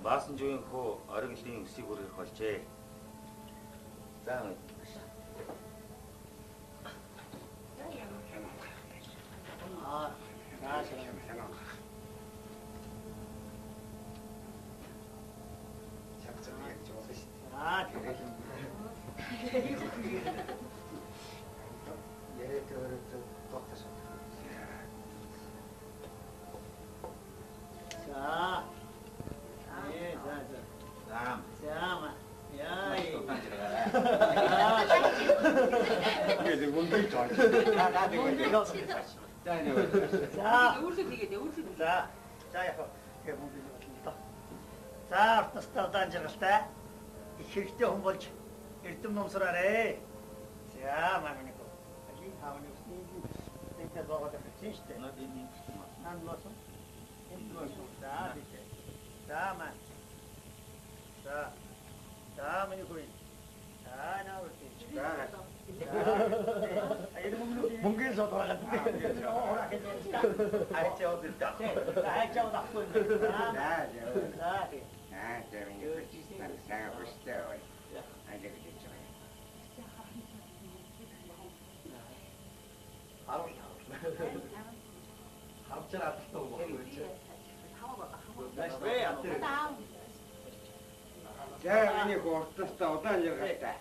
Баасан жуйн хөө оргилын өсийг хүргэх болжээ. За мэд. За, артнастаа удаан жаргалтай. Их хэрэгтэй хүн болж эрдэм номсраарэ. За, манай гоо. Аги хааны үсний богод хэвчээ штэ. Нан лосон. Энэ лосон. За, битээ. За, маа. За. За, миний гоо. За, наа үгүй. За. Мөнгөний сод байгаа. Айчаа удаа. Айчаа удаа. За энэ гортостой удаан жаргалтай.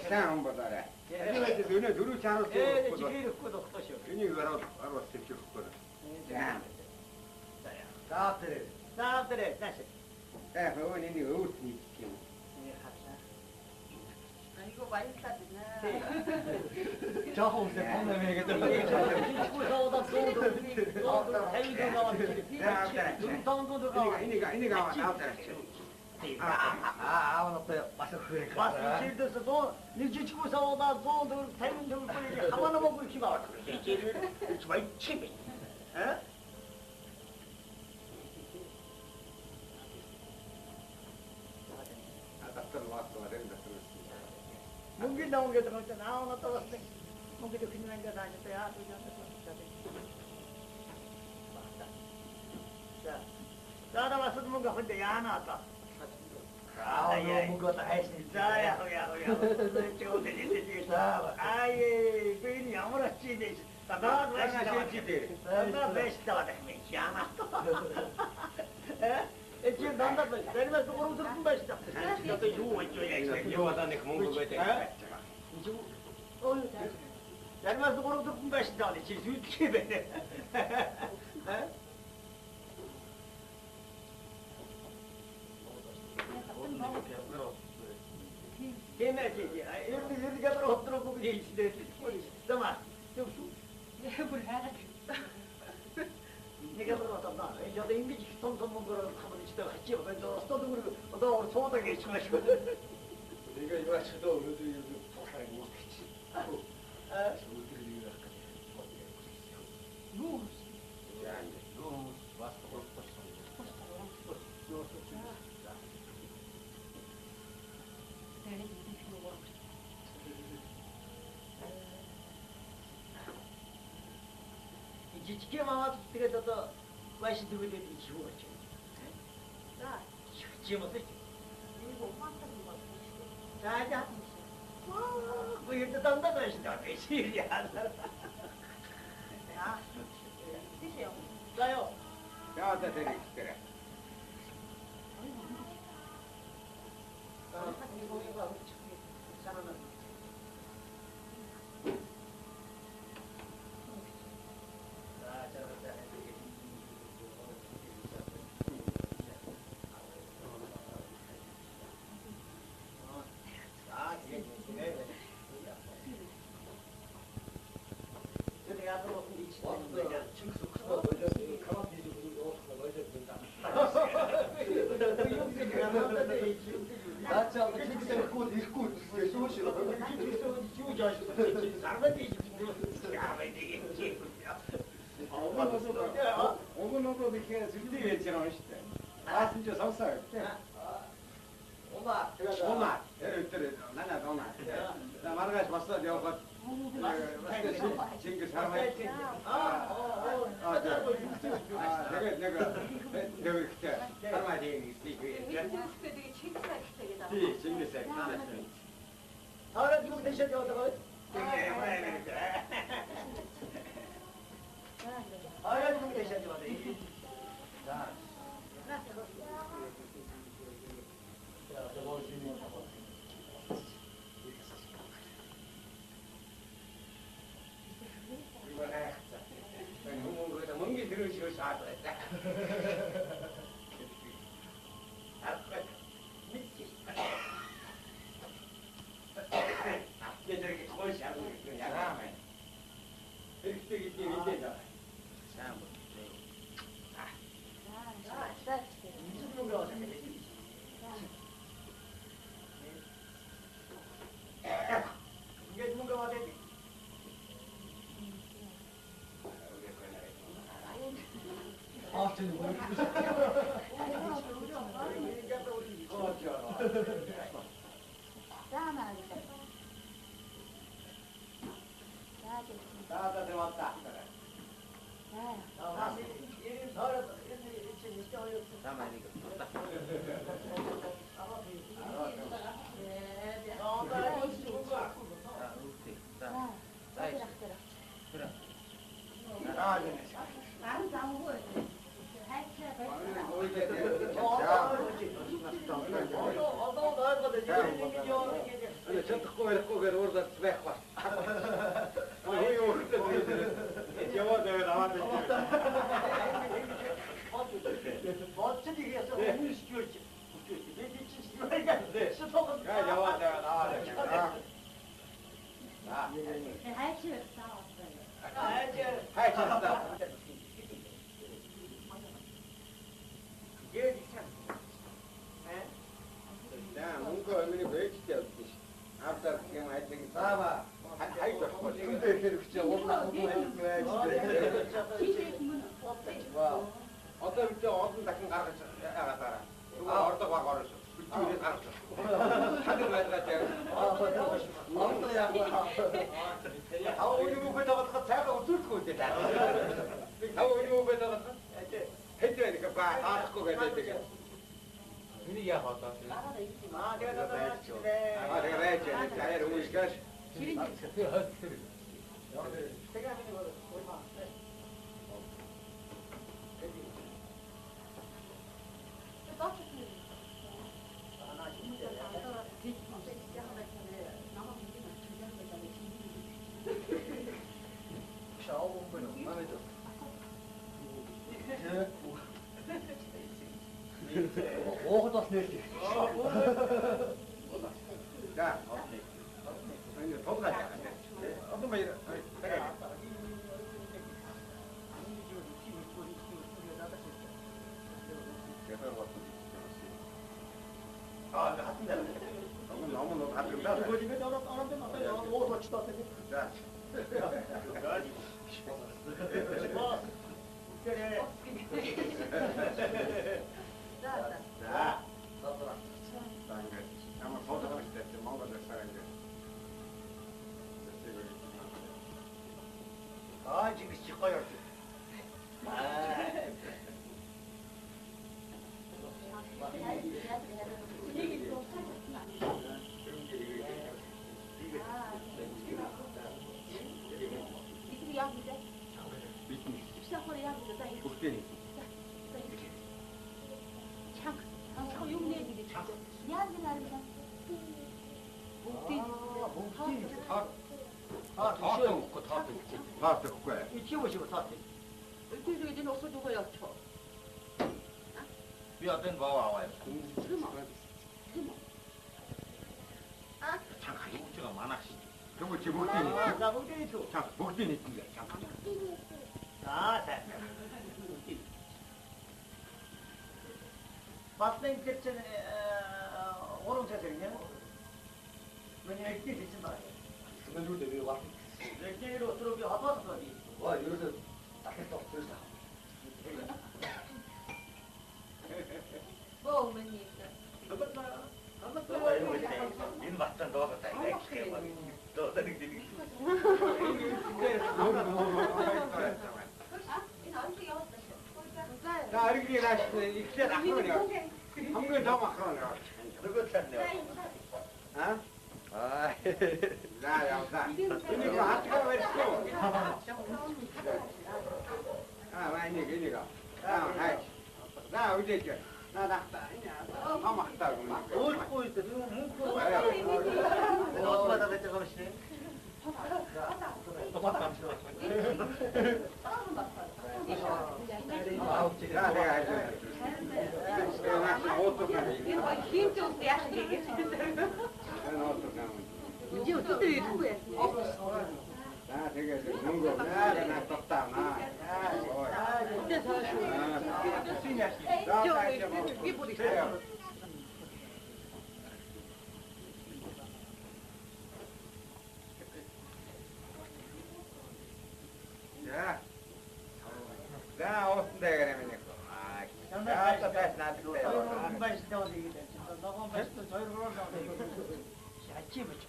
Сайн болоорой. Өнөө дөрөв чанар Жирэхгүй тогтоо шүү. Энийг араас төвчөхгүй. За. Заавдэр. Тааш. Хөөе энэ өвд нэг юм. Айгу баярлалаа дийнэ. Жаахан үсээ комна мэйгээд ихгүй саудаа сууд. Энийг аваад. 아무것도 와서 그래. 와서 길에서 네 지치고 사오다 돈 다른 돈 벌리 하나만 먹고 이렇게 봐. 이제를 정말 치매. 에? 뭉기 나온 게 들어올 때 나오나 떨었어. 뭉기도 그냥 게 다녔다. 야, 또 자. 자, 와서 뭔가 근데 야 나왔다. 뭔가 다 했으니 자야 아예 괜히 아무렇지 돼. 나 베스트 와다 미치야마. 에? 지금 난다 내가 그거로 들은 베스트. 또 이거 있죠. 이거 와다네 뭔가 거에 지금 내가 그거로 들은 베스트 아니 지금 이렇게 돼. 에? Yemek yedi. Yürü kadar oturup bu geçti. Tamam. Yok su. Ne bu her? Ne kadar oturdu? Ya da inmiş son bunları kabul işte kaçıyor. Ben de ustadım bunu. O da orta soğuda geçmiş. Nega 이거 쳐도 그래도 이거 폭발이 못 했지. Nu. Yani. Nu. Basta por Жичке мамат тэгээд одоо маш дүүдэд ичүү гэж. За. Чим үү? Энэ гомбантаа юм байна. За. Гүйд дандаа байж даа. Ширяа. 야. 드세요. 자요. 야다 드릴게요. 오늘도 이렇게 준비해 있잖아, 시대. 아, 진짜 속살. 오마. 얘를 나나 도나. 나 말가지 봤어, 내가 지금 사람이. 내가 그때 사람이 있지. 이셔 저거. 아야 좀 이셔 저거. 자. 멍게 들으시고 사도 했다. 이게 저렇게 거시 하고 있는 야라면 이렇게 뛰는데 이게 누군가 와대. 아, 저는 뭐 나다 들어왔다. 다만 이거 떴다. 자, 우리 자, 사이즈. 그래. 나는 장고. 저 тко를 꼬개로 orada tübek var. Oy orada diyor. Cevap da 나왔는데. 어쩐지 그래서 오늘 시켰지. 내 미친 시간이 스토커. 야 cevap da 나왔는데. 자. 할줄 싸웠어요. Hay çıktı. 야, 뭔가 얼마나 왜 진짜 없지? 앞서 그냥 하여튼 봐봐. 하이도 근데 그렇게 올라 와. 어떤 저 어떤 같은 가르쳐 알았더라. 누가 어디다 와 가르쳐. 그쪽에 가르쳐. 하늘 가지고 아, 우리 목에다가 제가 어쩔 거 없대. 아, 우리 목에다가 해줘야 되니까 봐. 다 갖고 가야 되게. 우리 야 봤다. 아, 내가 아, 내가 해야지. 나의 너무 시간. 오고도 내지. 자, 이제 돈 가자. 어떤 거 이래? 그래. 아, 같은 데는. 너무 바쁜다. 이거 집에 떨어뜨면 안 오도 치도 안 되고. 자, 그래. 자, 아마 포도가 있을 때 뭔가 될 사람들. 아, 지금 찍어요. 국대니. 다 먹고 다 먹고. 다 먹고 해. 이 치우시고 사태. 비어든 거 와와요. 아, 참 가지 우체가 많아시. 그거 지 먹대니. 나 먹게 줘. 자, 먹대니 진짜. 자. 아, 됐다. 봤던 그 전에 오른쪽이냐? 왜냐 이렇게 되지 마. 그건 왜 와? 이렇게로 들어오게 하버스 어디? 와, 여기서 딱 했어. 그래서. 뭐 어머니 인 맞던 너가 다 이렇게 너 다른 게 자, 이렇게 다시 이제 나가면 한번 더 막하면 누구 찾냐? 아? За явлаа. Энийг хатгаа барьсан. Энийг. Хай. За үдээж. Надахта. Хамахтаа юм. Уулахгүй дээ. Мөнгө. Оотмадаа гэдэг юм шиг. За уусан дээр юм нэг. За тас надад. Ногоон байштай бол ийм дээ. Ногоон байштай 2-3 шачи бич.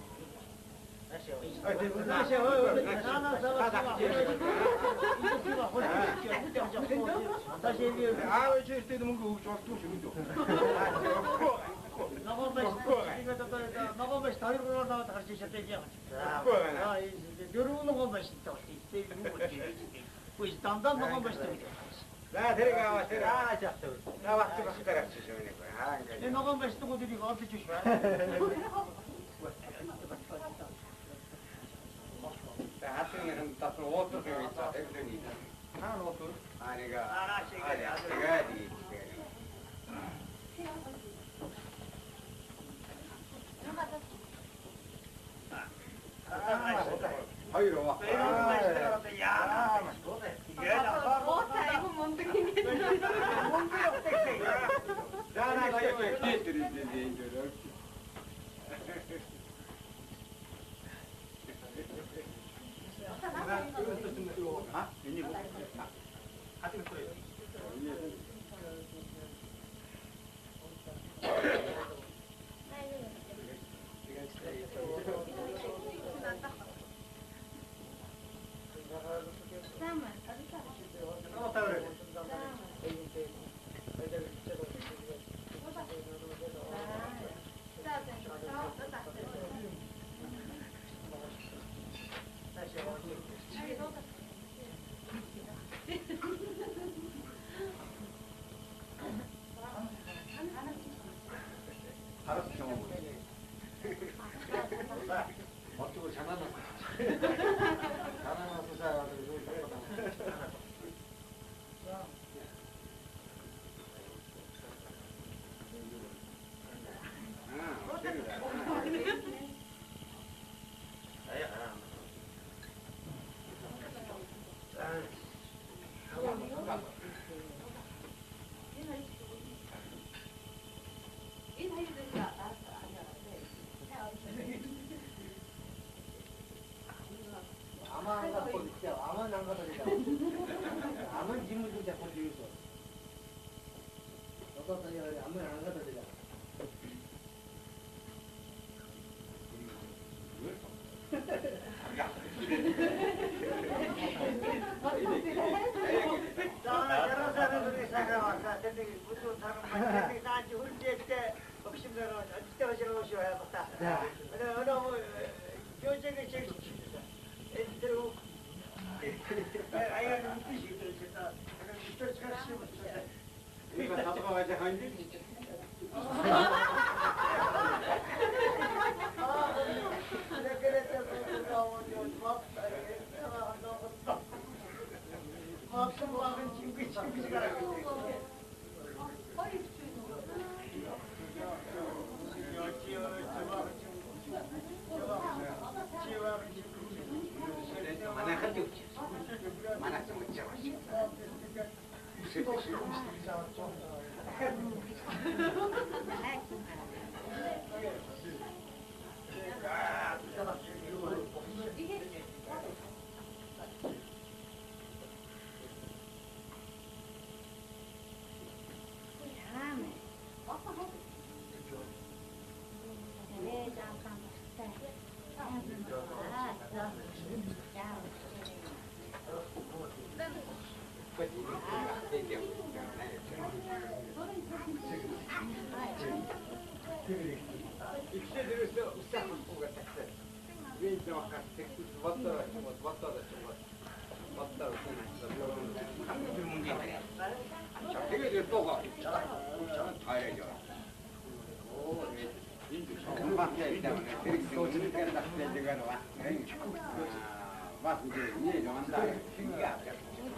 Аа чиртэй мөнгө өгч болдгүй шүү дээ. Ногоон байш 2-3 наваад гарч шатаж яах вэ? Дөрөв ногоон байштай бол тийм юм уу? Үгүй дандаа ногоон байштай. За тэрийг аваа тэр. Жахтай. Аваад багтаар авчих юм нэг. Ингээд. Ногоон байштай гүдийг олдож биш ба. Хатны татвар уутах юм ийм тавьлын. Хаана уутах? Анига. Агади. Хоёр уу? Яа.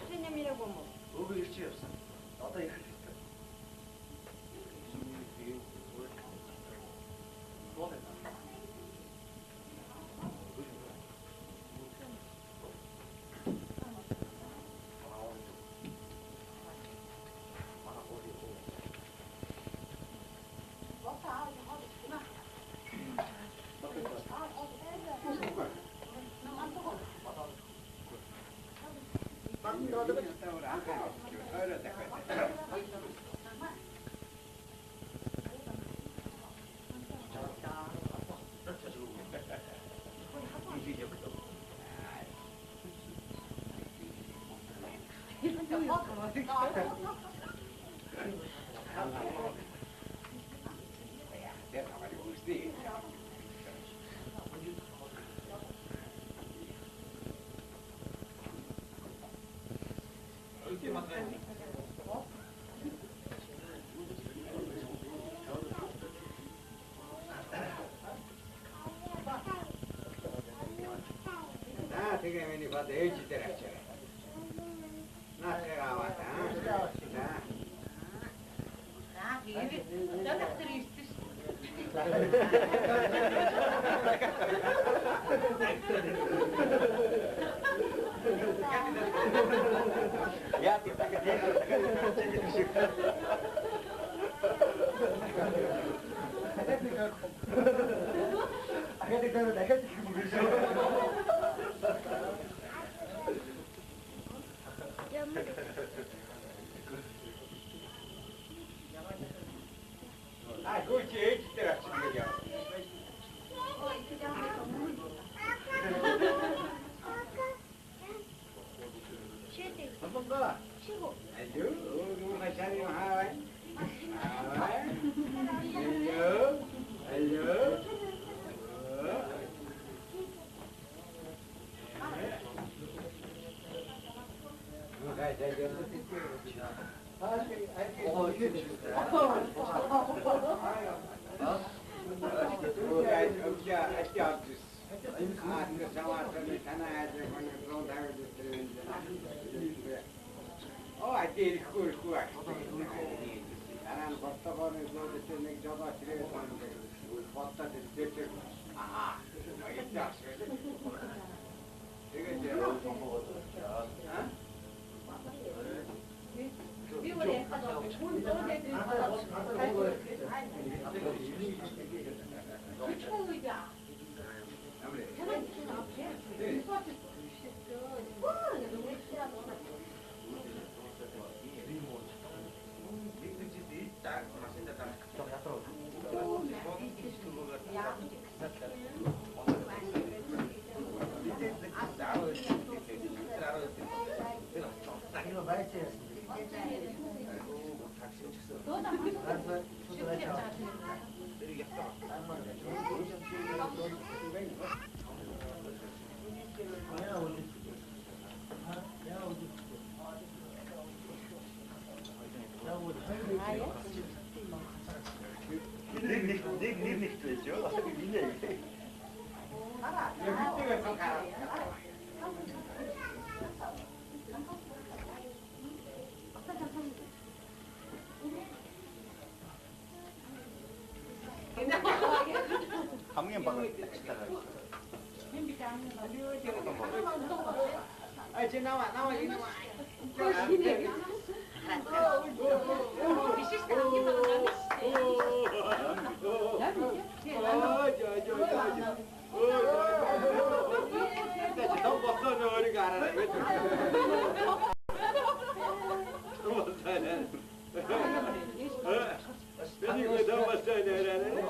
Свиньям이라고 뭐. 의외 일치 없어. 나도 이렇게 됐다. 뭐 됐나? 되게 많이 봐도 애지들 하잖아. 나 제가 왔다. 아, 이게 연락들이 있으시. 야, 내가 아, 그렇지 애지들 하시는 거야. 한번 가. 아유, 누가 자리 하와이. 하와이. 알려. 알려. 누가 자리 미국에 가서 돈 떠내들 받아 이거 많이 찌었어. nicht 되죠? 감면 박을 아, 지금 나와 이리 와. 너무 벗어져 어리가 안 하네. 너무 벗어져. 왜 너무 벗어져 이러네.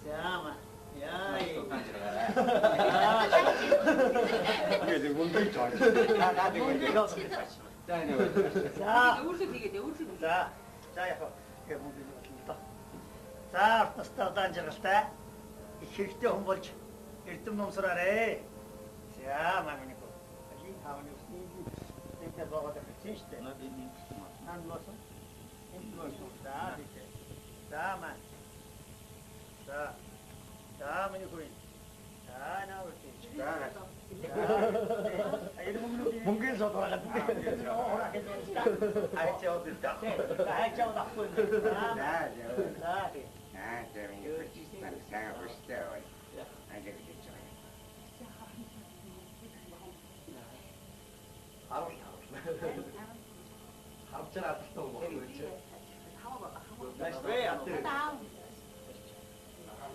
자, 야, 이. 이게 뭔데 저. 나 문제가 자, 자, Өөрсдөө тэгээд өөрсдөө. 자, яг яг 문제 왔습니다. 자, стадан жаргалтай. Их хэрэгтэй хүн болж эрдэм номсраарэ. За, маминик. Аги хааны усны тэнтэй богоод ирсэн шүү дээ. Нан мосон. Энэ мосон. За, тийм. За, маа. За, миний хөрийн. За, наа үртэй. Мөнгөний сод гаргаад. Ороо хэлээ. Хайчаа удаа. Хайчаа удаа. За, тийм. 합전 앞도 뭐 그렇지. 왜 안 돼?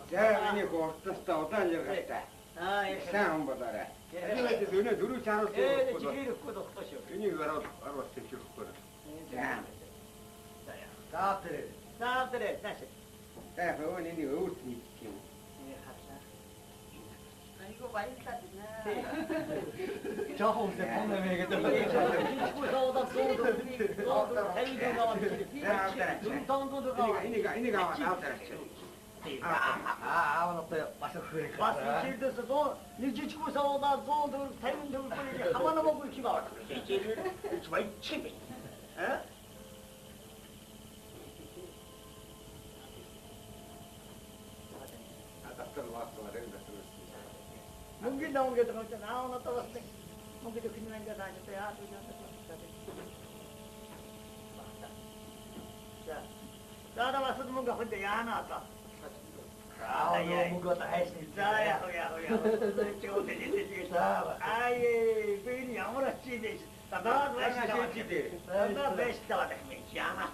자, 이제 고스터 어떤 저기다. 아, 예. 상 보다라. 이제 눈에 누루 차로 예, 또. 지기를 끄도 끄시오. 이니 바로 스티치 거라. 자. 자들이. 자들이. 다시. 자, 그건 이니 어디 있지? 예, 합사. 이거 많이 싸드나. 저 홍세 봄내매게 구서오다 소도 해위도 나왔지. 눈동도 들어가. 이니가 나왔더라. 아무것도 와서 그래. 와서 길드서도 니지치고 서오다 소도 해위도 뿌리지 하나도 먹고 있지마. 이제를 정말 치미. 에? Mungkin dong gitu kalau cenau nonton pasti mungkin itu kini aja dah gitu ya tu jangan ya. Ada maksud mungkin apa dia anak apa? Ya, mungkin tak hay sih. Ya. Coba jadi. Ay, ini yang mana sih deh? Tada best dah nih. Jangan.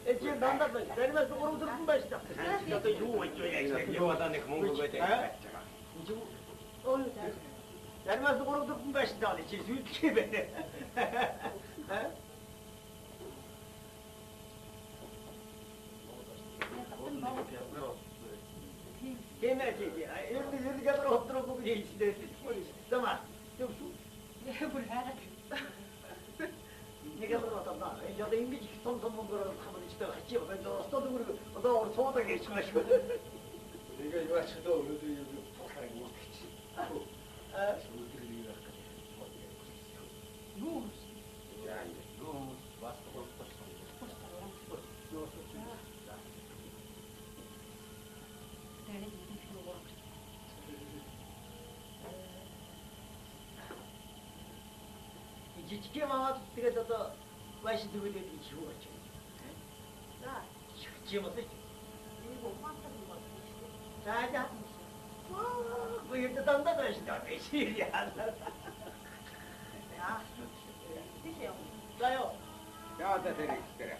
지금 난다 내리면서 오르고 들은 거 있어. 저도 요 이쪽에 이거 와다네 뭔가 그거 돼. 내리면서 오르고 들은 거 있어. 지금 이렇게 배. 걔네지. 이렇게 잡으러 엎드려 보고 있는데. 잠깐만. 좀 네가 그러다 여자 이미지 통통 먹으러 가면 집에 같이 오면서 써도 그러고 너 소득이 있으시고 내가 이거 쳐도 오늘도 이거 폭발이 못 했지. 지치게 마마 되게 더 맛이 되게 되게 좋았죠. 자, 지금 어때? 이거 깜짝이야. 자자. 뭐 이렇게 단단한 것이다. 매실이야. 야, 드세요. 자요. 야, 다 되네. 그래.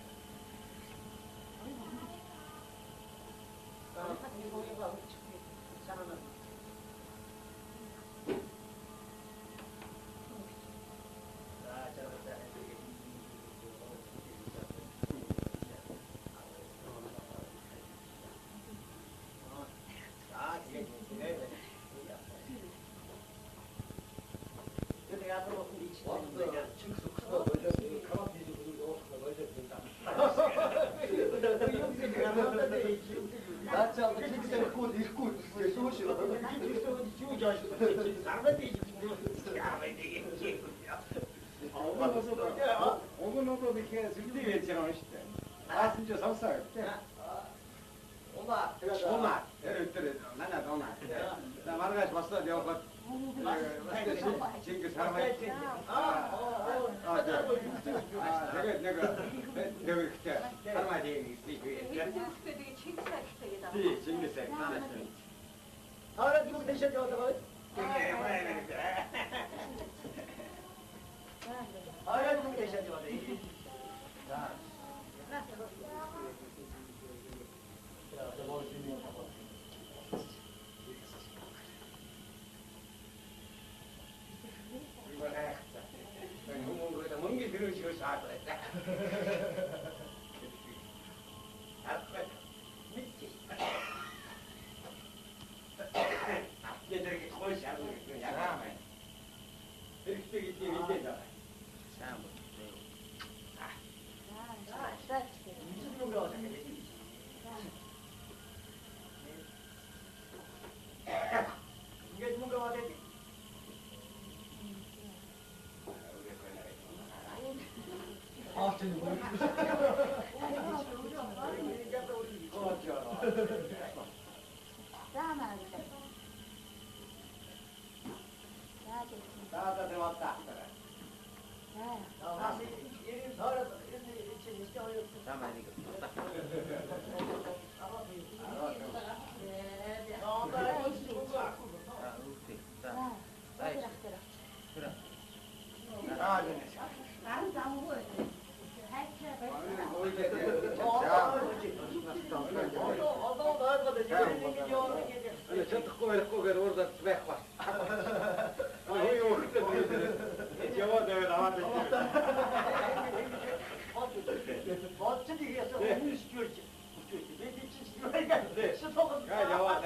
오늘도 이렇게 준비 외치는 시대. 아, 진짜 섭살. 오마. 오마. 얘를 나나 도나. 나 말가지 봤어. 내가 그 지금 그 사람이 내가 그때 사람한테 되게 칭찬했다. 이 징기세. ahora tú te echas otra vez. ahora tú te echas otra vez. 멍게 들으시고 사도 했다. 미치. 나가 내왔다. 사마니까 저 듣고 이렇게 그러다 왜 와? 저거 나왔는데. 어쩐지 그래서 오늘 시켜야지. 내 미친 시켜야겠는데. 야, 나와.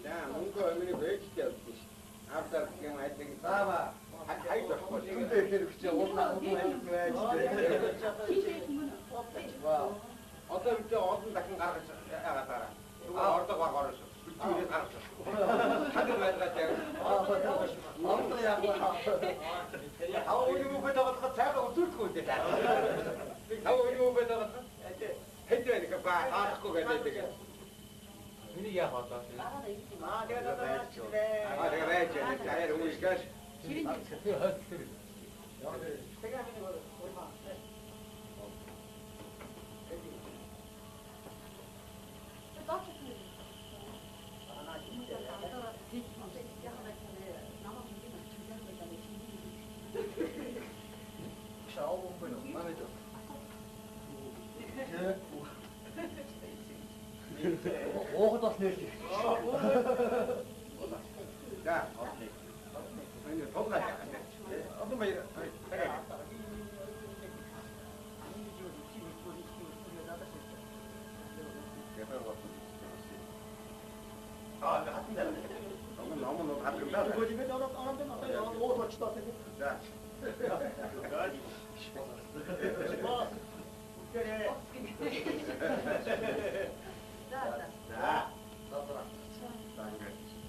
야, 뭔가 얼마나 왜 진짜 앞서 그냥 할 때기 봐봐. 아이도 근데 그렇게 온나 어떤 저 어떤 같은 가르쳐 알았다. 누가 어디다 와 걸었어. 뒤에 가르쳐. 다들 왜 같아? 아우니 뭐에다가 자가 어떻게 있대. 아우니 뭐에다가 해줘야니까 봐. 갖고 가야 돼. 우리야 봤다. 내가 왜 했지? 나의 음식까지. 자, 이제 돈 가자. 어떤 거 이래? 그래. 너무 같은 자.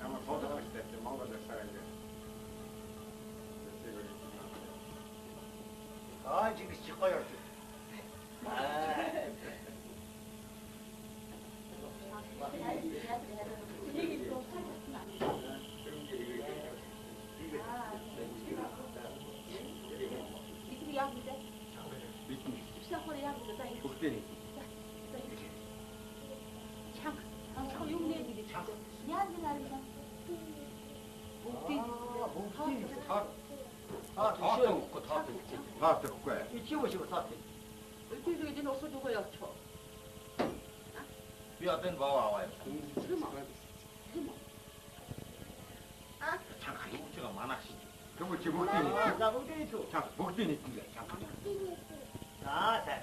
아마 보도록 때 뭔가 더 살아야 아, 지금 찍어요. 국대니. 다 듣고 거야. 이 치우시고 사태. 비어든 거 와와요. 아, 잠깐 욕지가 많아시. 그거 지금 먹더니. 자, 우리 있어. 자, 먹더니 진짜. 잠깐. 자, 자.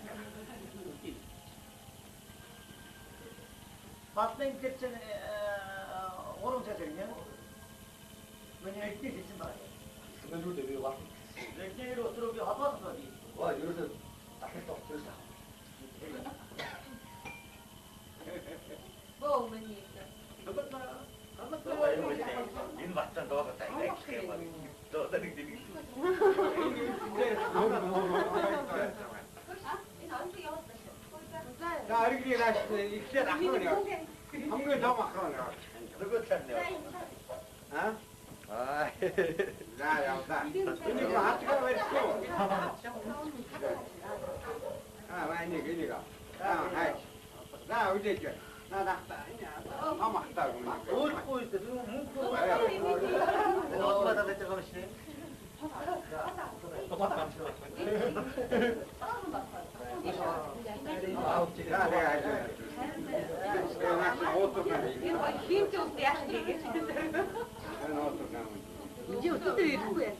봤던 그 전에 오른쪽이냐? 왜냐 이때 되지 말이야. 그런데 왜 와? 내게로 들어오기 하빠서 어디? 와 여기서 딱 했어. 저기서. 뭐 어머니 너가 이거 이제 인 맞다 너가 다 이거 이렇게 막 너들 들이. 자, 이렇게 나 이제 낙하냐. 한번 더 막하냐. 그거 참네. 아? 아, 자, 야, 이거 아트가 왜 있어? 아, 많이 이니가. 아, 하이. 나 어디 있지? 나 낙다. 아, 막다 그러니까. 어디고 있어? 누구 뭉고? 아야. 어디 받아 댔지 가면시? 자, 내가 알지. 내가 낙지 옷도 가네. 힘좀 내야 되겠지. 내가 옷도 가면. 이제 어떻게 누구야?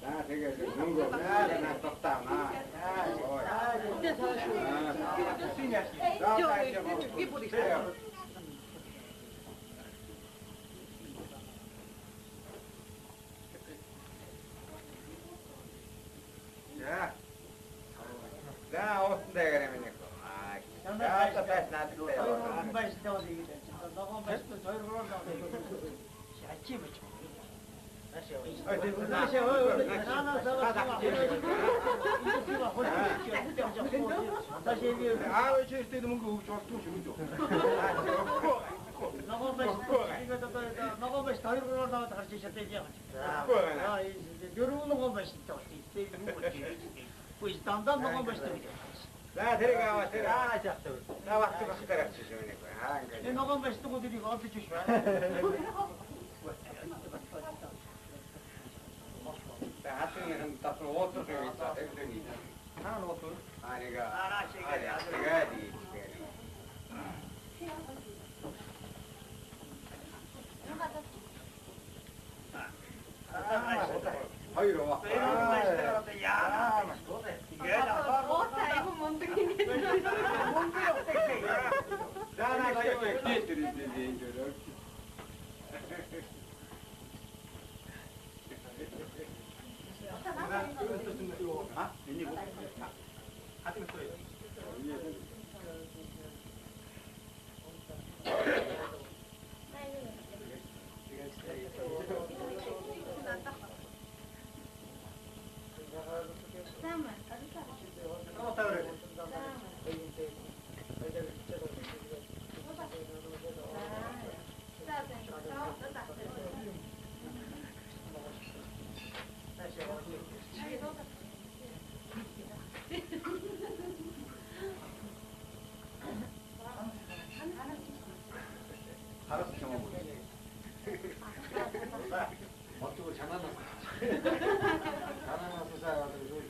자, 되게 농구. 나 떴다 나. 근데 저 이게 뭐 있어요? 자, 자, 옷 내가 그러면 아왜 저때 너무 그 좋았던 중이죠. Ногоон биш 2 3 наваад гарч ичээд яа. Дөрөв ногоон биш тээ. Үгүй дандаа ногоон биш тээ. За тэрийг тэр наваад багтараач шүү нэг. Энэ ногоон биш тгүүд дийг олж ич байна. 하트는 답은 옷을 입자. everything. 하나 옷을. 아니가. 아니가. 하이로 와. 어쩌고 장난났어. 장난나서 사가지고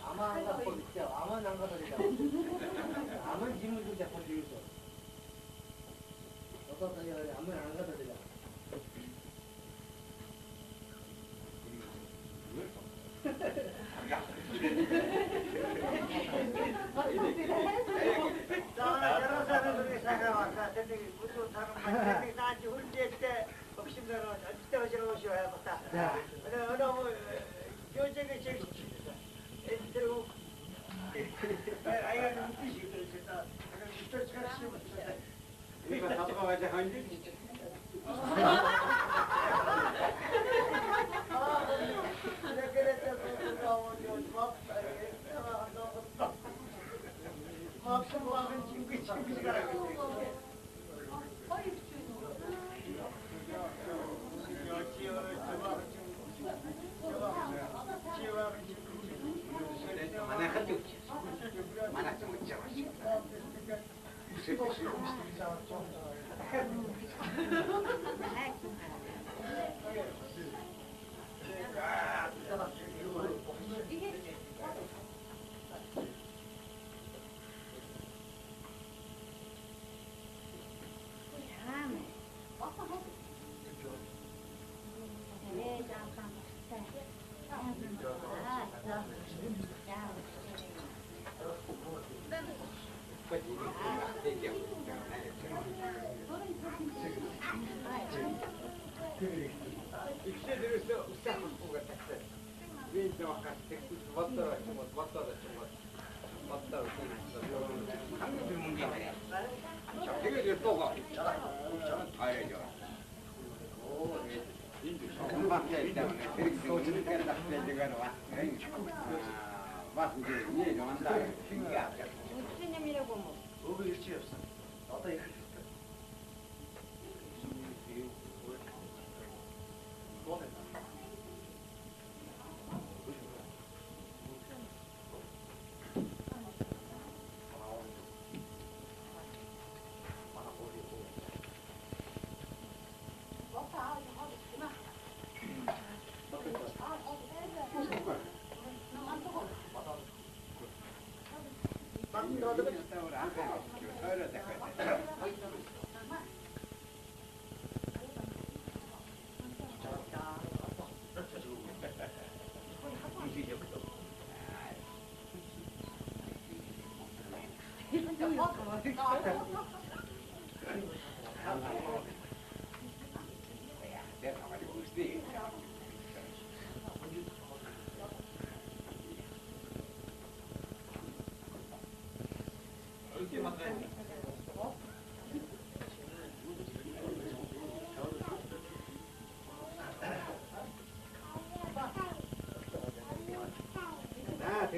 아만 갖고 있죠. 아만 안 갖다 드려. 아만 짐을 좀 잡고 주이소. 어떤 사람이 아만 안 갖다 드려. 이거 잡아가지 한지.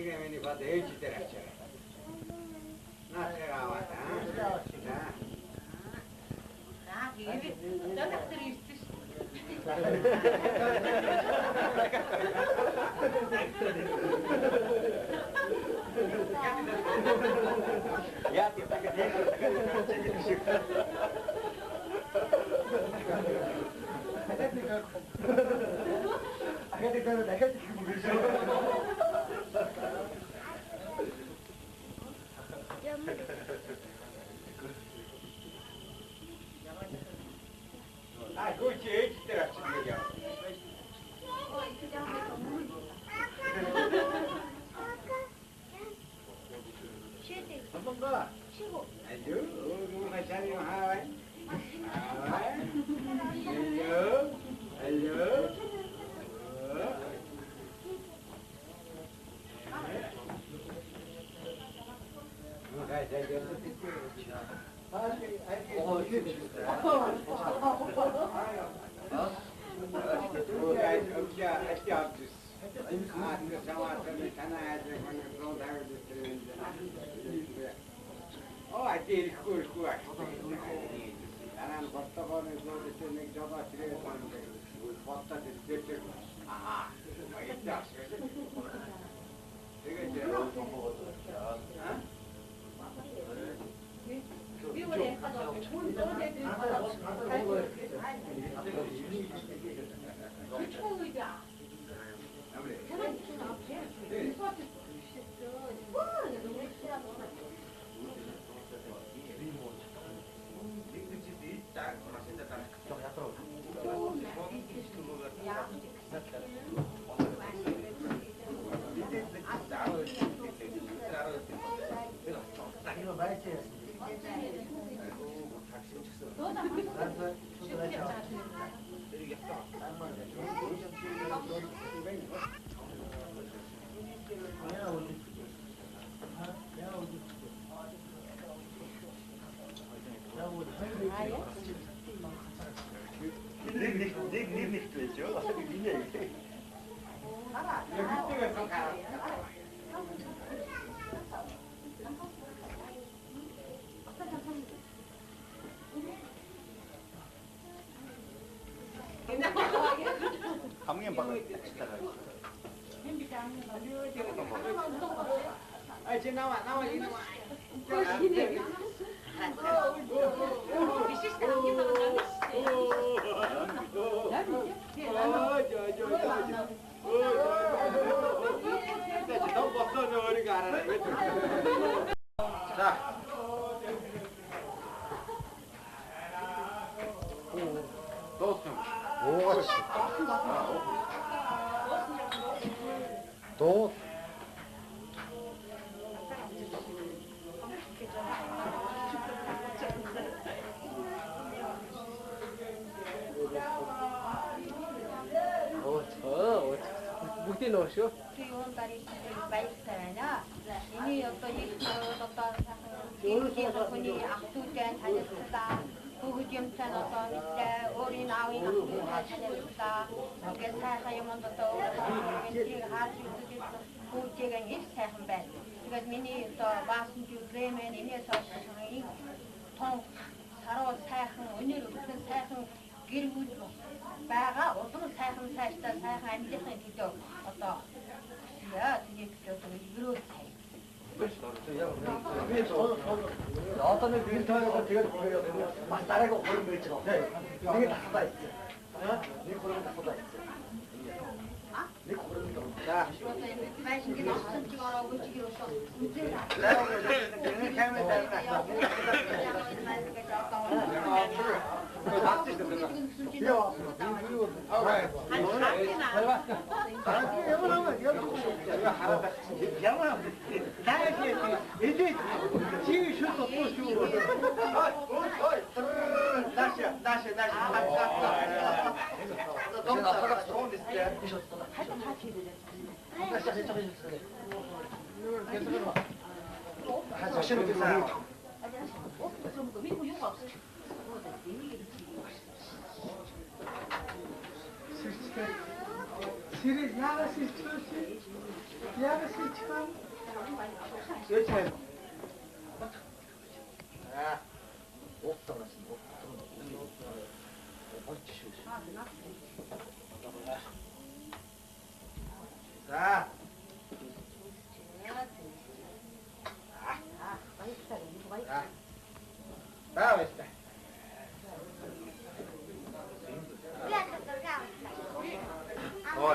Энийг миний бод ээж дээр ачаа. Наачаа аваад аа. доктор ирсэн шүү. Яа тийм Гүч ээж дээр ачаа яа. Амбанга. Алло, муна чари хаавай. Алло. nicht weiß, ja. хамгийн бага 또 бүгдийг нөөшөө. Юун дарыг баярлалаа. Эний одоо нэг одоо өөрөөсөө ах トゥ утай танилцлаа. Бүгд юмтай одоо нийтээ өөрийн аавын ах トゥ утай танилцлаа. Тэгээд сайхан юм одоо өөрийн хаач үзэж бүгдийг их сайхан байна. Тэгээд миний одоо баасан жүгрэмэн энэс хойш том саруу сайхан өнөр өгсөн сайхан гэр бүл байгаа. Улам сайхан сайжтай сайхан амьдлахын төлөө одоо яа тэгээд юу Одоо нэг бил тойроо тэгээд бас дараагийн хурим байж байгаа. Нэг тасалаа 있어. Нэг хурим тасалаа 있어. Нэг хурим тасалаа. Машин гэж авсан чиг ороогүй чиг өшөө. Үзээ. Энэ камер дээр. Сэрээ яагаас илчвэш? Яагаас илчвэн? Яачаа. Уутагнаас нь За. Баавста.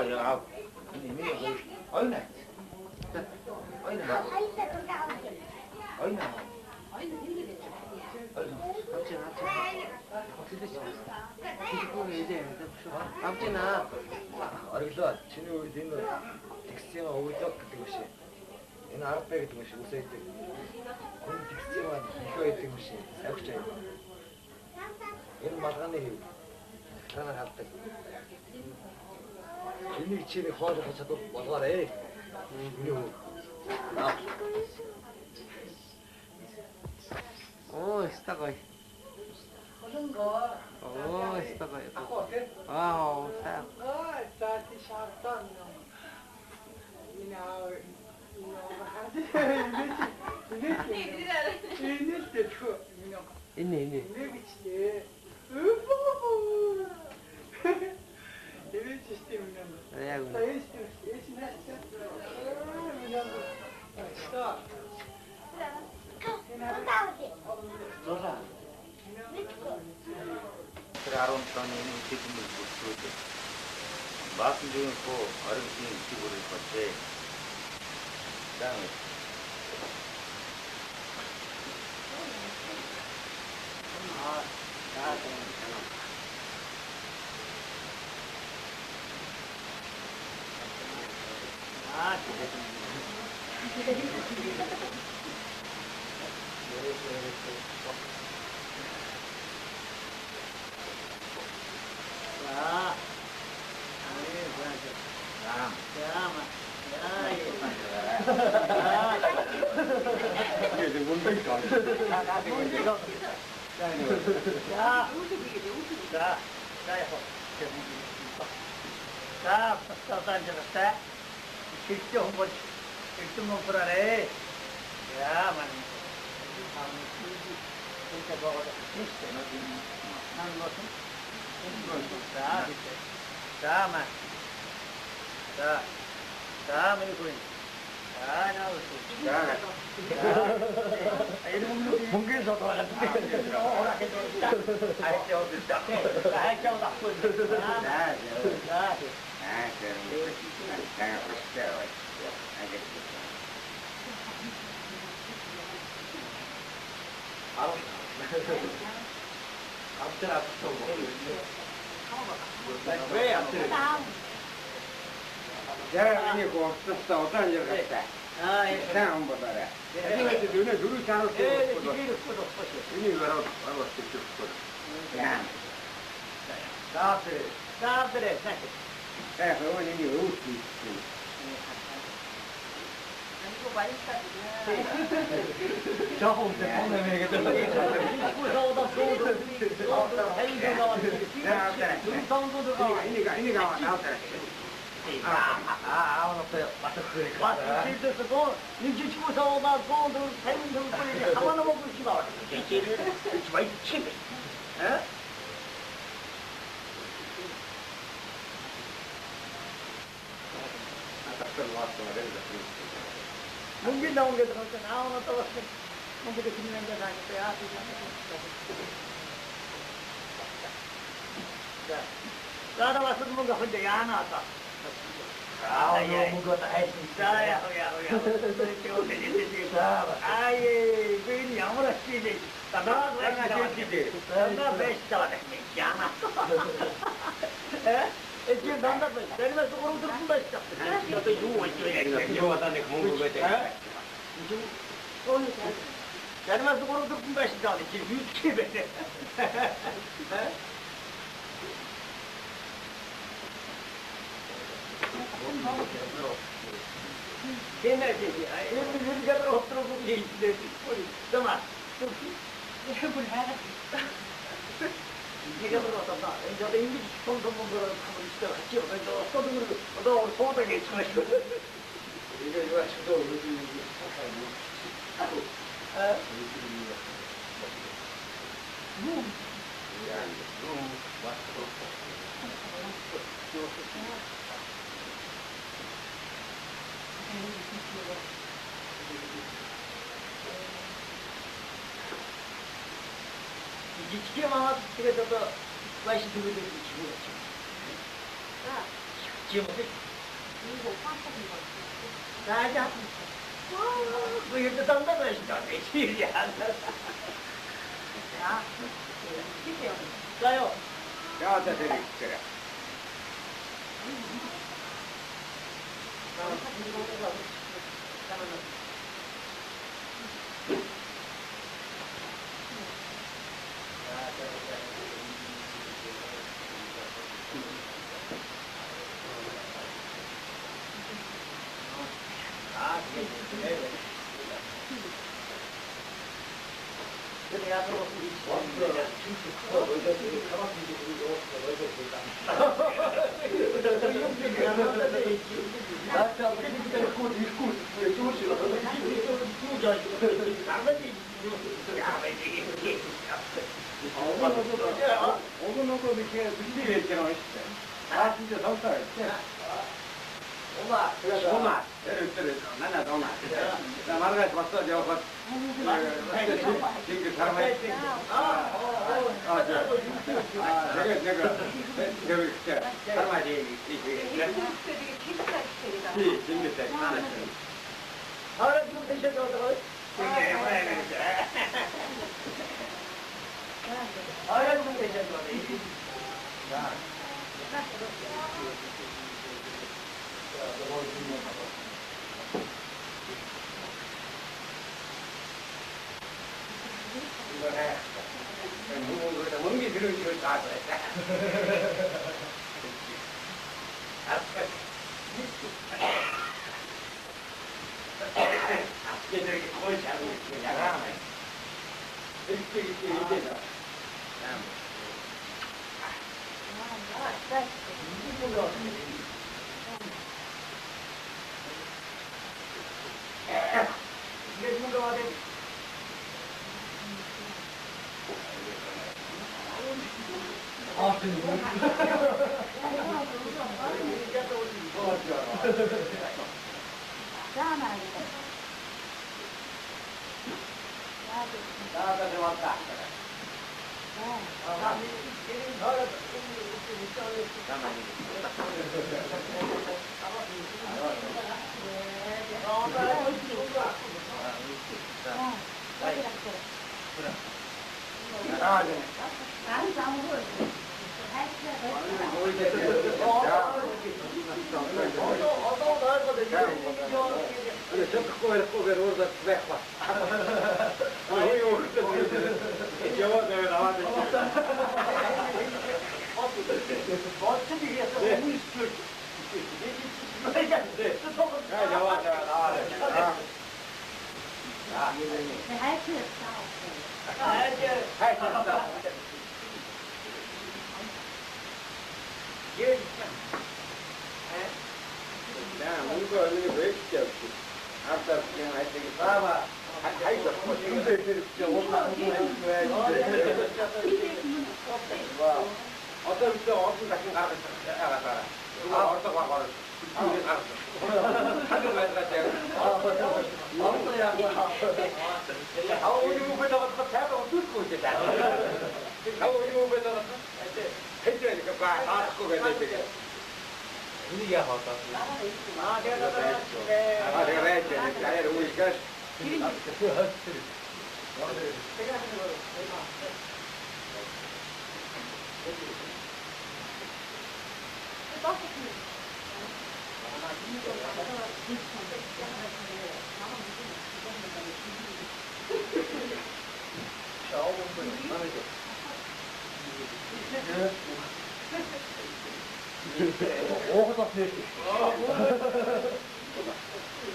яа. Ойна. Ойна. Ойна. Авчина. Ориглоо. Чиний үед энэ текстийн өглөө гэдэг биш. Энэ 10 бай гэдэг биш үсэйдэг. Хүн текстийн их байдаг биш. Авч аа. Энэ малганы хэв. Танаа хавдаг. Энийг чиний хоолох чадвар болгоорой. Юу? Оо, стагой. Оо, стагой. Аа, таа. Таати шаартан. Инаа Ini. Ya, guna. Тэр 17 оны тэтгэмэл бүртгүүлээ. Баасан дэвэн по аргын сигурыг бачээ. Дан. Mungkin daun gitu kan, naon atau mungkin di sini aja kan, ya. Ada maksud mungkin kerja ya nata. Ya, mungkin tak ada saya, ya. Aye, ini yang mana sih ni? Tanah sih. Tanah best jalan ni, jangan. Eski danda be. Benim de sorum dursun da işte. Ya da yu işte. Yu atan ne kumu böyle. Ha? Yu. Benim de sorum dursun da işte. Ki büyük ki böyle. Ha? Gene dedi. Elim rüzgar oturup geçti. Tamam. Bu ne? 이게 들어왔다. 이제 인기 총선 분들은 한번 있다. 지금 저 어떤 너 소득이 있잖아. 이거 저도 요즘 Дичкема тебе это ваши дубы чего? Чего ты? Да, да. Вы это там давай что вечеря. Да요. 야, 자, 저리 그래. 근데 앞으로 오고노고 이렇게 늦게 있잖아. 아, 진짜 덥다. 엄마, 엄마, 나나 동나. 나 말가 봤어, 저 지금 사람 내가 사람이 이게 생겼다. 나는 ahora tú te echas otra vez. Ahora tú te echas otra vez. 뭔게 들은 줄 다 그랬다. 얘들이 거의 잘 먹고 야간에 이렇게 이제다. 이게 누가 와대? 나가 왔다. 저 꼬베로 오다 weg was. 영화에 나왔는데. 어떻게 해서 너무 시켜. 영화 나왔는데. 야, 뭔가 왜 진짜 없지? 아까 그냥 할 때기 봐봐. 하이도 근데 진짜 엄마 어떤 또 어떤 같은 가서 나가서 어떤 거 가서 이게 가서 하도 많이 갔대. 우리 몸에다가 또 배가 뚫고 있다. 우리 몸에다가 해줘야니까 다 뚫고 가야 돼. 분위기가 바뀌었어. 내가 해야지. 나를 우리가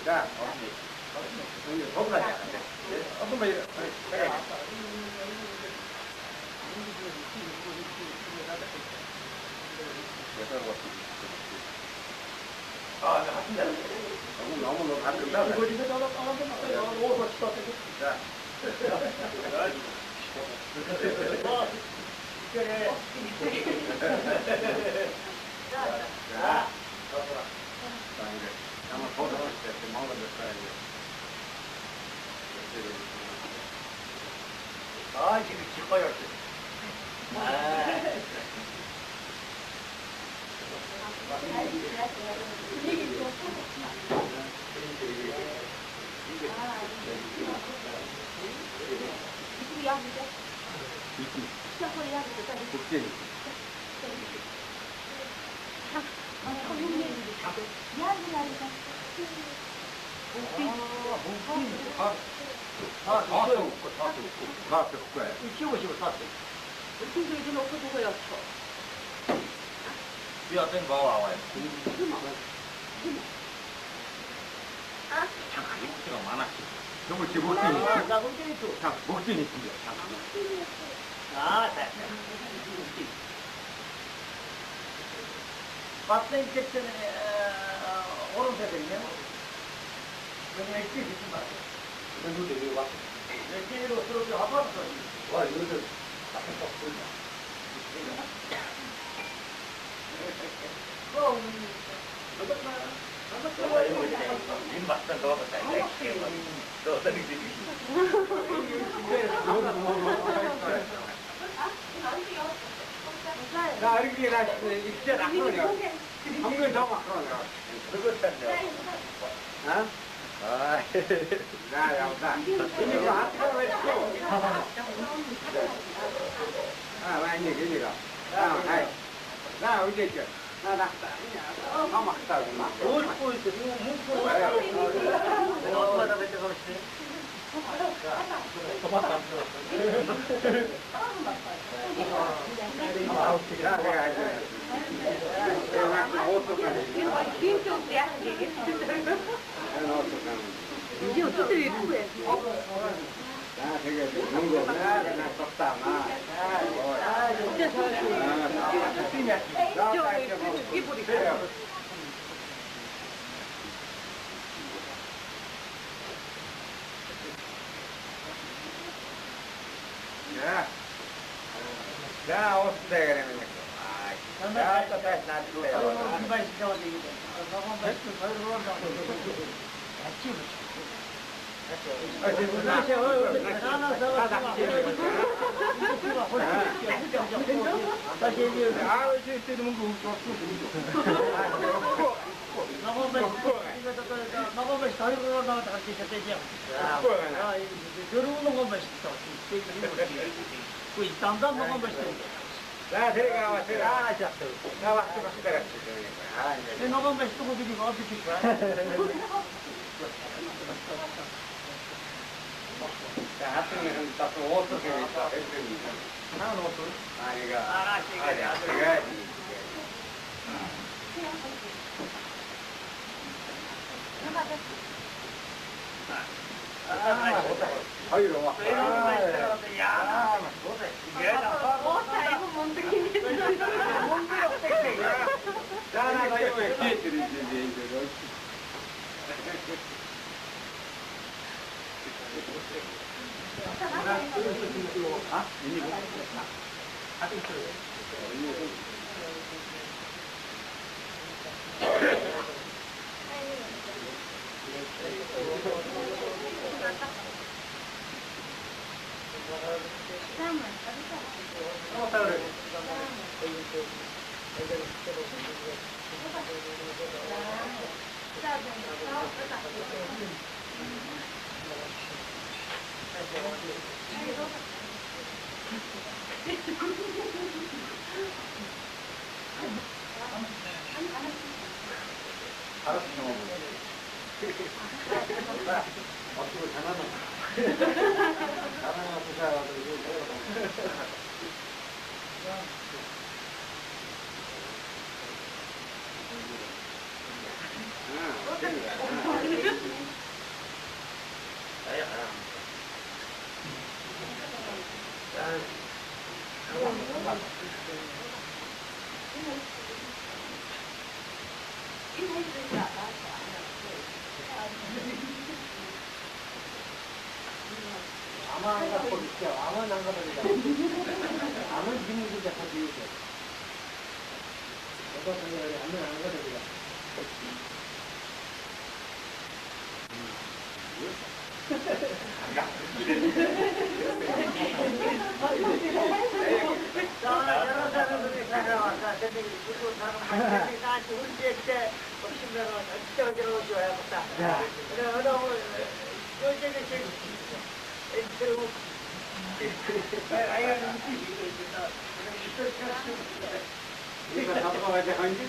자, 어떤 거 이래? 너무 안 된다. 이거 이거 오 멋있다. 자. 그래. 자. 한번 더 넣을 때 먹어 줬어야지. 아, 지금 기뻐요. 이 어떤 거 와와요? 참 가지 먹기가 많아. 너무 기본이. 나 문제는 또. 자, 목진이 진짜. 아, 네. 맞는 때는 오른쪽이냐? 그냥 이렇게 있지 마. 그런데 왜 와? 이렇게로 서로 합하는 와, 이거들 앞에 딱 보인다. 인 맞다 너 봤다. 너 어떤 게 나 이렇게 나 이제 낙서냐? 한번 더 막거나. 그거 찾네. 어? 아, 나 야다. 이거 아까 왜 또? 아, 많이 얘기가. 아, 아이. 나 어제 저. 나 낙다. 아, 막다. 막. 뭘 보이지? 뭐 엄마가 그때 그랬지. 야, 내가 이제. 내가 어떡하니? 이제 어떻게 이런 거야? 나 되게 좋은 거 없나? 그냥 썩다 마. 진짜 나 이렇게 먹어. 야, 야, 어떻게 그러면 아, 야, 또 다시 놔둘래요. 이발 시켜가지고 이거. 너무 맛있어. 잘 들어온다. 나 데려가, 데려가. 나 왔어, 데려가. 자, 하여튼 딱 어떻게 있다 했습니다. 아니가, 제가 아이로 와. 나 이거 왜 끼들이지 이제. 아? 이니고. 알았어, 어떻게 잘하나? 잘하나 부사가지고. 아마 안 갖고 있죠. 아마 안 가버리자. 아마 지문도 자꾸 비우죠. 내가 그래 아마 안 가버리자. 여러 사람들이 살아왔다. 근데 무슨 사람한테 나한테 우리 때 없으면 진짜 어지러워져 야겠다. 그래 너무 요즘에 제일 그리고 아이가 좀 이거 잡아가지 한 개.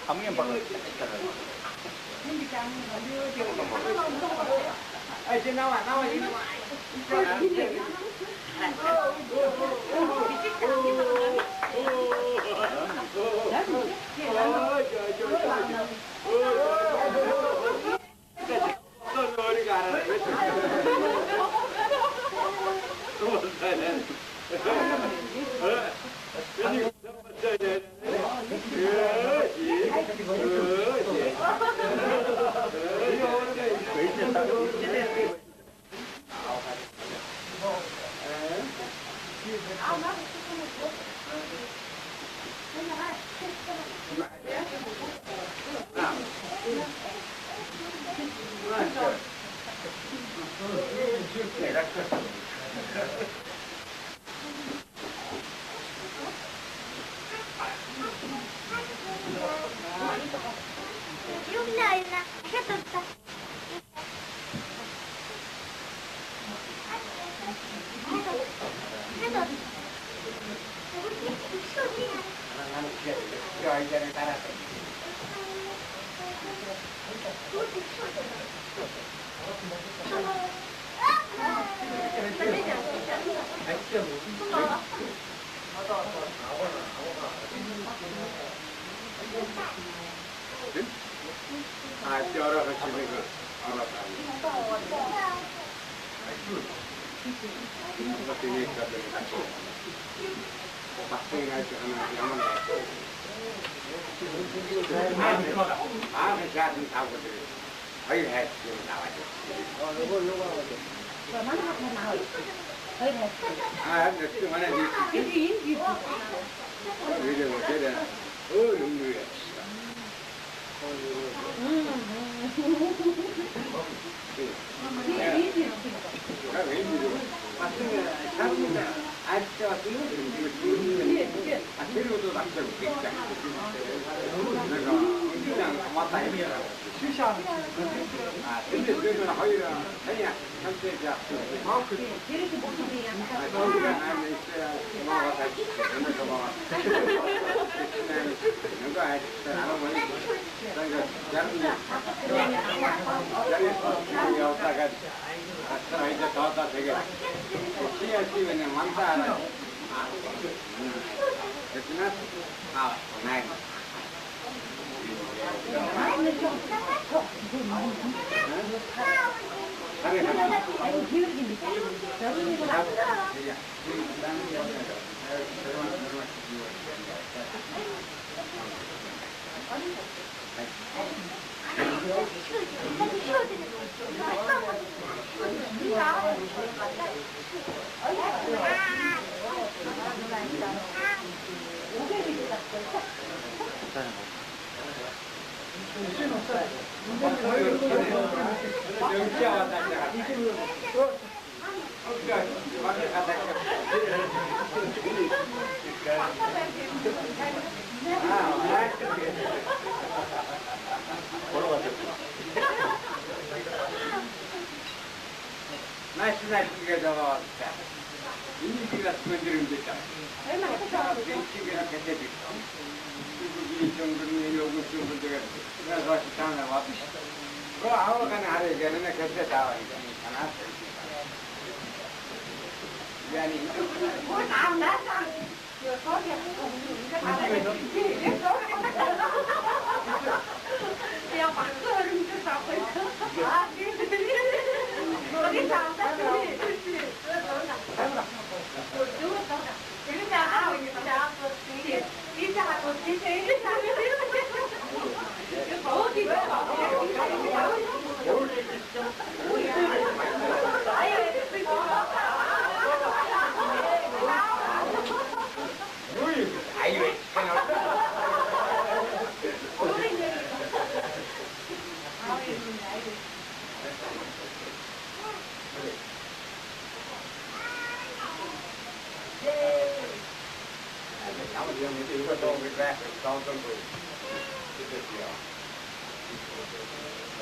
хамгийн баг. Ay, si nawa.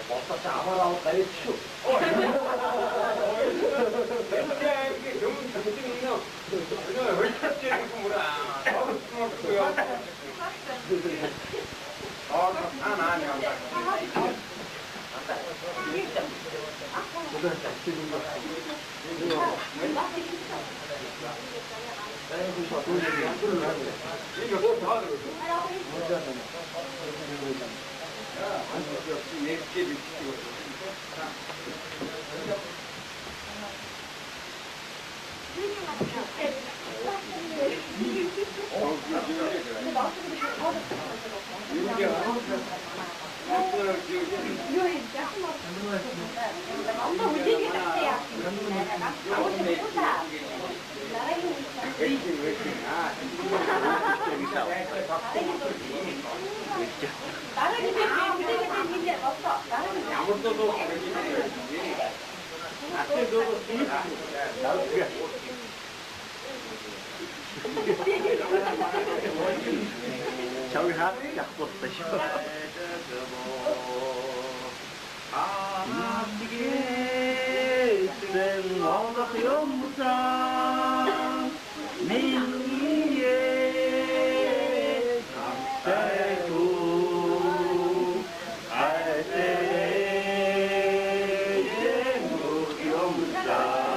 버섯이 아마라고 가야죠. 이게 너무 잘못되면 그냥 왜 찾지 이거 뭐라. 저기 한 약속도 싶어. 아시게 된 뭔가 연무상 민이의 감사도 알때의 무연무상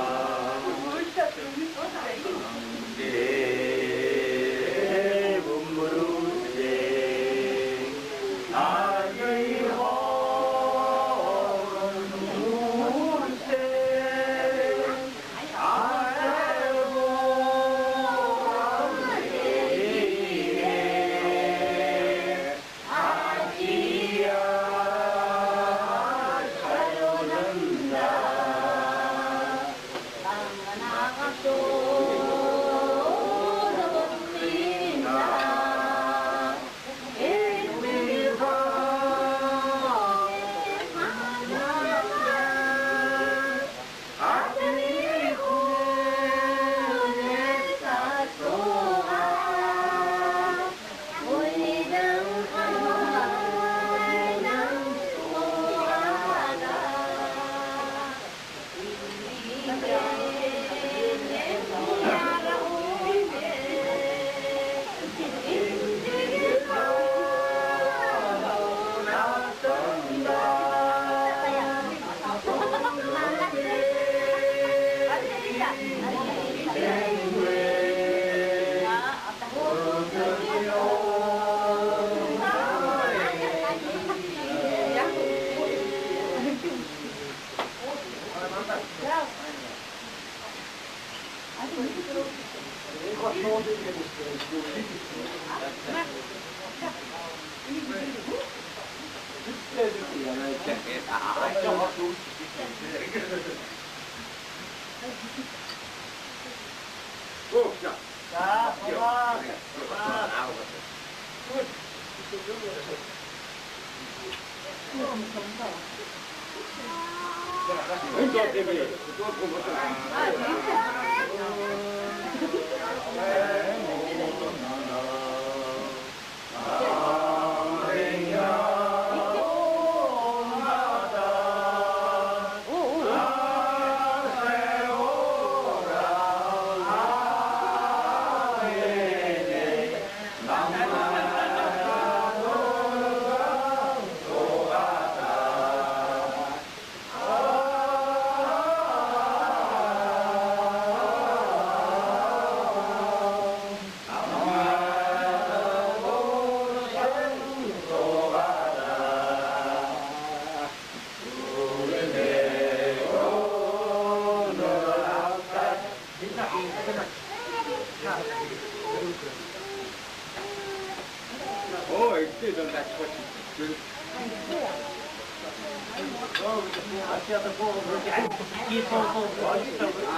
자, 봐봐.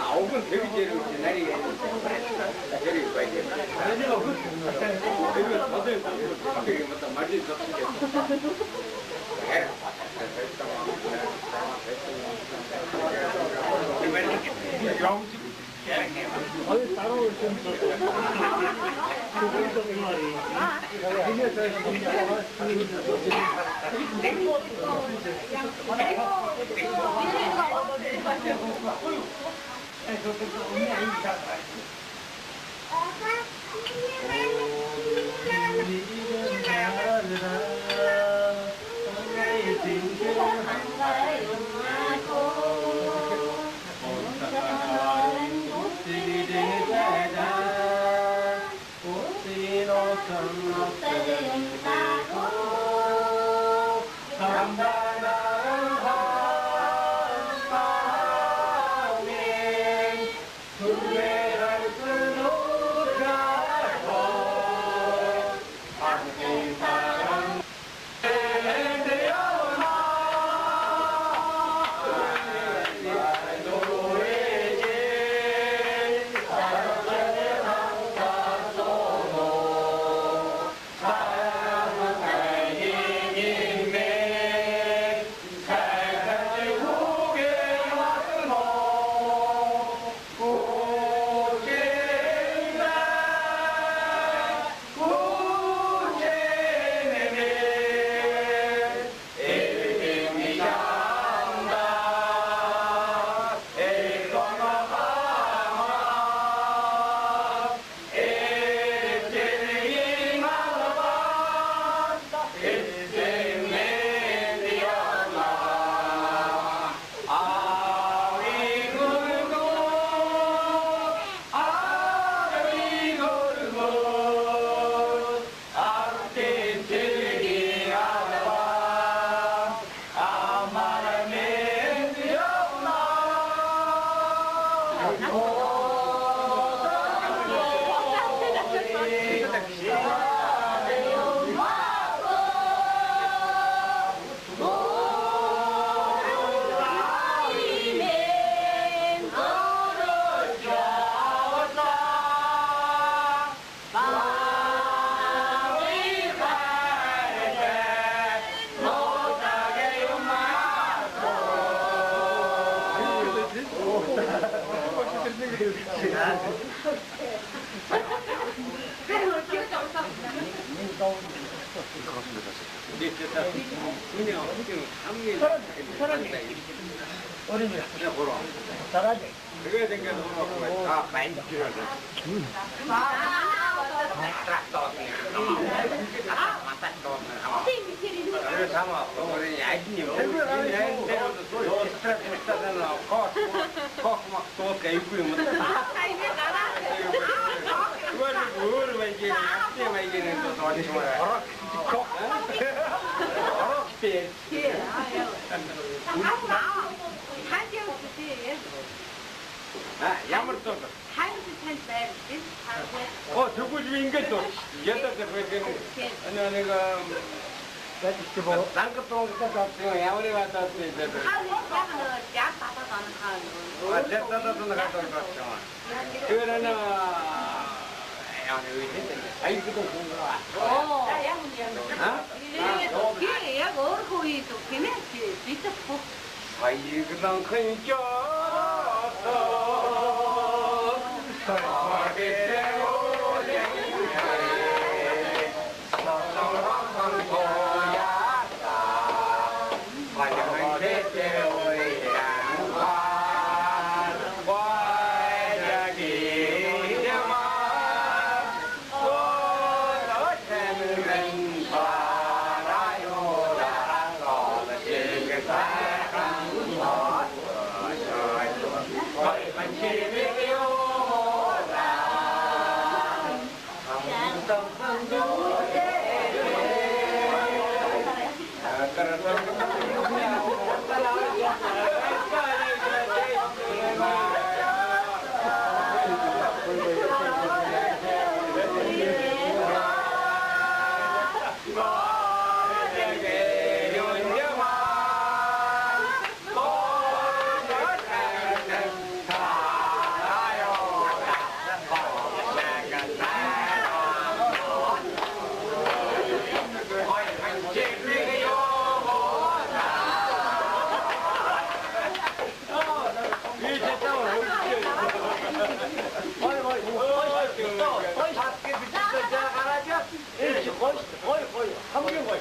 아홉은 되게 제일 날이 제일 봐야 돼. 내가 그 내가 다들 되게 맞다 말이 잡히게.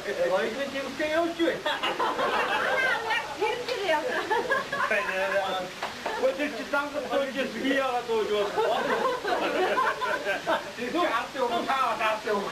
이거 지금 깨우죠. 이렇게요. 어딜지 땅도 이제 수기야가 또 줬어. 이거 앞에 오고 다 앞에 오고.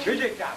죄죄자